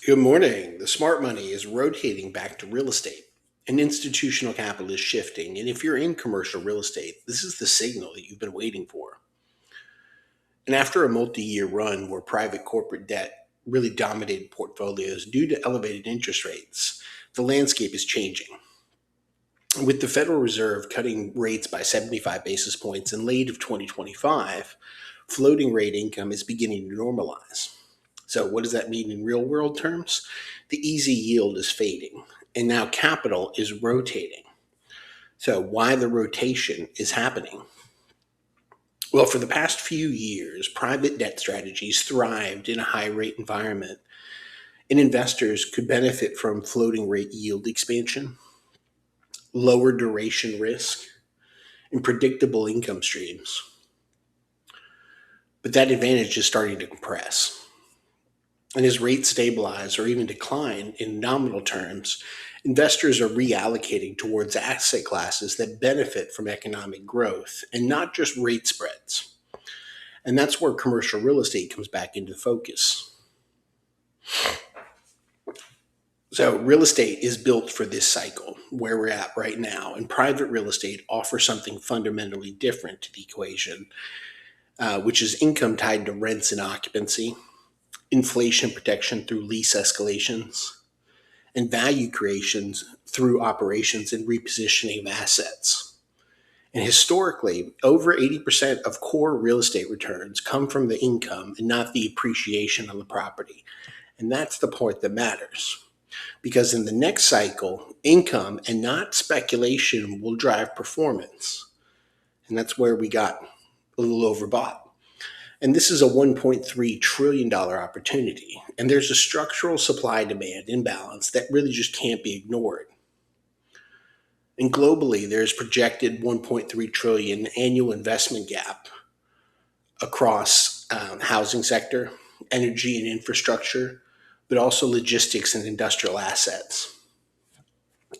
Good morning. The smart money is rotating back to real estate, and institutional capital is shifting. And if you're in commercial real estate, this is the signal that you've been waiting for. And after a multi year run where private corporate debt really dominated portfolios due to elevated interest rates, the landscape is changing. With the Federal Reserve cutting rates by 75 basis points in late of 2025, floating rate income is beginning to normalize. So, what does that mean in real world terms? The easy yield is fading, and now capital is rotating. So, why the rotation is happening? Well, for the past few years, private debt strategies thrived in a high rate environment, and investors could benefit from floating rate yield expansion, lower duration risk, and predictable income streams. But that advantage is starting to compress. And as rates stabilize or even decline in nominal terms, investors are reallocating towards asset classes that benefit from economic growth and not just rate spreads. And that's where commercial real estate comes back into focus. So, real estate is built for this cycle where we're at right now, and private real estate offers something fundamentally different to the equation, which is income tied to rents and occupancy, inflation protection through lease escalations, and value creations through operations and repositioning of assets. And historically, over 80% of core real estate returns come from the income and not the appreciation on the property. And that's the part that matters. Because in the next cycle, income and not speculation will drive performance. And that's where we got a little overbought. And this is a $1.3 trillion opportunity. And there's a structural supply demand imbalance that really just can't be ignored. And globally, there's projected 1.3 trillion annual investment gap across housing sector, energy and infrastructure, but also logistics and industrial assets.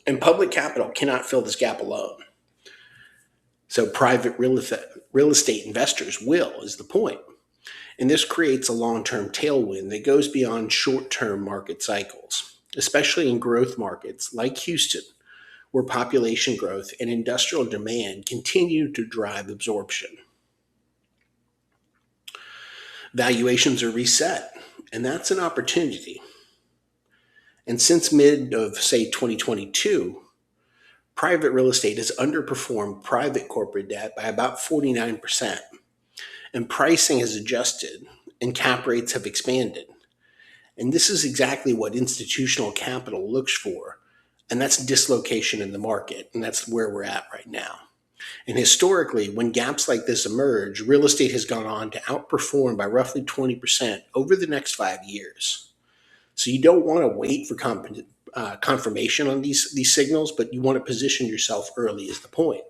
And public capital cannot fill this gap alone. So private real estate investors will, is the point. And this creates a long-term tailwind that goes beyond short-term market cycles, especially in growth markets like Houston, where population growth and industrial demand continue to drive absorption. Valuations are reset, and that's an opportunity. And since mid of, say, 2022, private real estate has underperformed private corporate debt by about 49%, and pricing has adjusted, and cap rates have expanded. And this is exactly what institutional capital looks for, and that's dislocation in the market, and that's where we're at right now. And historically, when gaps like this emerge, real estate has gone on to outperform by roughly 20% over the next 5 years. So you don't want to wait for confirmation on these signals, but you want to position yourself early is the point.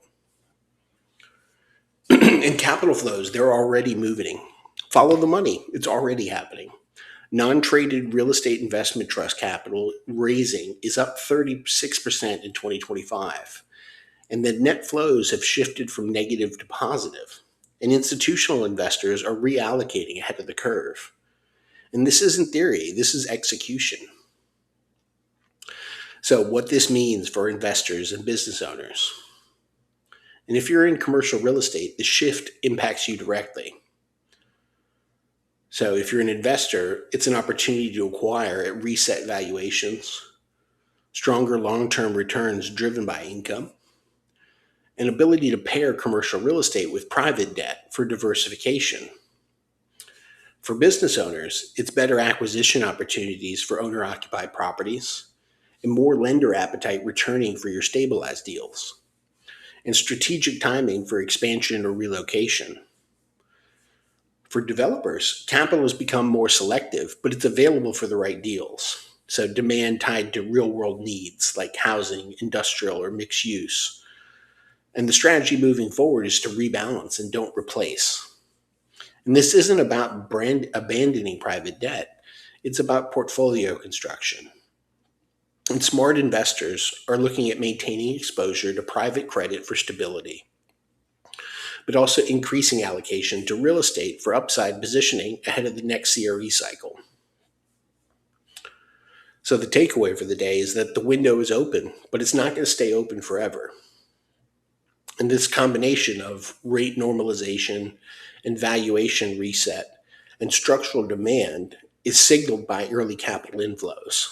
And capital flows, they're already moving. Follow the money. It's already happening. Non-traded real estate investment trust capital raising is up 36% in 2025. And the net flows have shifted from negative to positive. And institutional investors are reallocating ahead of the curve. And this isn't theory, this is execution. So, what this means for investors and business owners. And if you're in commercial real estate, the shift impacts you directly. So, if you're an investor, it's an opportunity to acquire at reset valuations, stronger long term returns driven by income, and ability to pair commercial real estate with private debt for diversification. For business owners, it's better acquisition opportunities for owner occupied properties and more lender appetite returning for your stabilized deals, and strategic timing for expansion or relocation. For developers, capital has become more selective, but it's available for the right deals. So, demand tied to real world needs like housing, industrial, or mixed use. And the strategy moving forward is to rebalance and don't replace. And this isn't about abandoning private debt, it's about portfolio construction. And smart investors are looking at maintaining exposure to private credit for stability, but also increasing allocation to real estate for upside positioning ahead of the next CRE cycle. So the takeaway for the day is that the window is open, but it's not going to stay open forever. And this combination of rate normalization and valuation reset and structural demand is signaled by early capital inflows.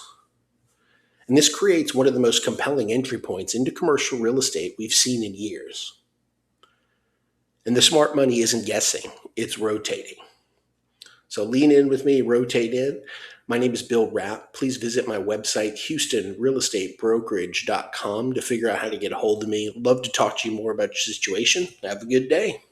And this creates one of the most compelling entry points into commercial real estate we've seen in years. And the smart money isn't guessing, it's rotating. So lean in with me, rotate in. My name is Bill Rapp. Please visit my website, HoustonRealEstateBrokerage.com, to figure out how to get a hold of me. Love to talk to you more about your situation. Have a good day.